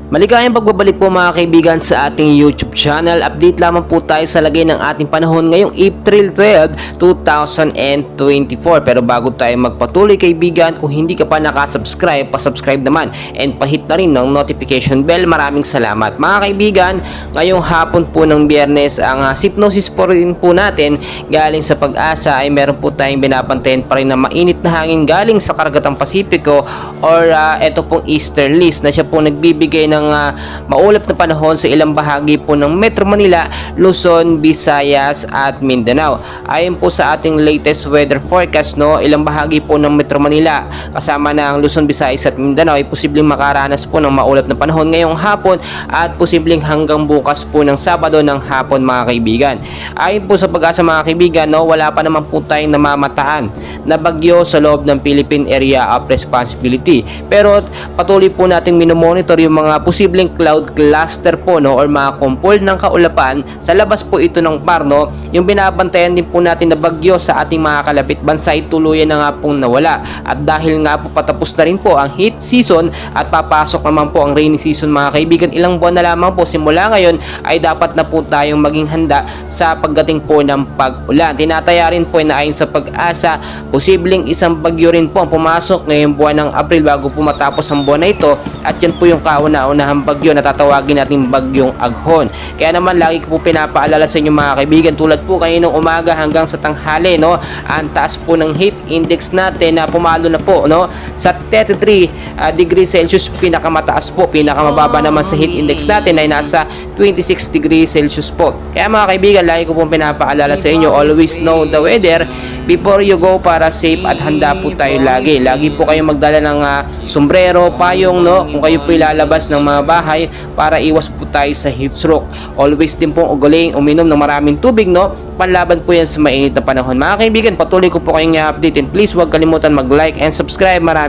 Maligayang pagbabalik po mga kaibigan sa ating YouTube channel. Update lamang po tayo sa lagay ng ating panahon ngayong April 12, 2024. Pero bago tayo magpatuloy kaibigan, kung hindi ka pa nakasubscribe, pasubscribe naman and pahit na rin ng notification bell. Maraming salamat mga kaibigan. Ngayong hapon po ng Biyernes, ang hypnosis po rin po natin galing sa Pag-asa ay meron po tayong binabantayan pa rin na mainit na hangin galing sa Karagatang Pasipiko or ito pong easterlies na siya po nagbibigay ng maulap na panahon sa ilang bahagi po ng Metro Manila, Luzon, Visayas at Mindanao. Ayon po sa ating latest weather forecast, ilang bahagi po ng Metro Manila kasama na ang Luzon, Visayas at Mindanao ay posibleng makaranas po ng maulap na panahon ngayong hapon at posibleng hanggang bukas po ng Sabado ng hapon mga kaibigan. Ayon po sa Pag-asa mga kaibigan, wala pa naman po tayong namamataan na bagyo sa loob ng Philippine Area of Responsibility. Pero patuloy po nating minomonitor yung mga posibleng cloud cluster po or mga kumpol ng kaulapan sa labas po ito ng bar. Yung binabantayan din po natin na bagyo sa ating mga kalapit bansa ay tuluyan na nga pong nawala. At dahil nga po patapos na rin po ang heat season at papasok naman po ang rainy season mga kaibigan, ilang buwan na lamang po simula ngayon ay dapat na po tayong maging handa sa pagdating po ng pag-ulan. Tinataya rin po na ayon sa Pag-asa, posibleng isang bagyo rin po ang pumasok ngayong buwan ng Abril bago po matapos ang buwan na ito, at yan po yung kauna-unahang bagyo na tatawagin natin bagyong Aghon. Kaya naman lagi ko po pinapaalala sa inyo mga kaibigan, tulad po kaninang umaga hanggang sa tanghali, ang taas po ng heat index natin na pumalo na po sa 33 degrees Celsius, pinakamataas po. Pinakamababa naman sa heat index natin ay nasa 26 degrees Celsius po. Kaya mga kaibigan, lagi ko pong pinapaalala sa inyo, always know the weather before you go para safe at handa po tayo lagi. Lagi po kayong magdala ng sombrero, payong, kung kayo po ilalabas ng mga bahay para iwas po tayo sa heat stroke. Always din pong ugaling uminom ng maraming tubig, panlaban po yan sa mainit na panahon. Mga kaibigan, patuloy ko po kayong update, and please huwag kalimutan mag-like and subscribe. Maraming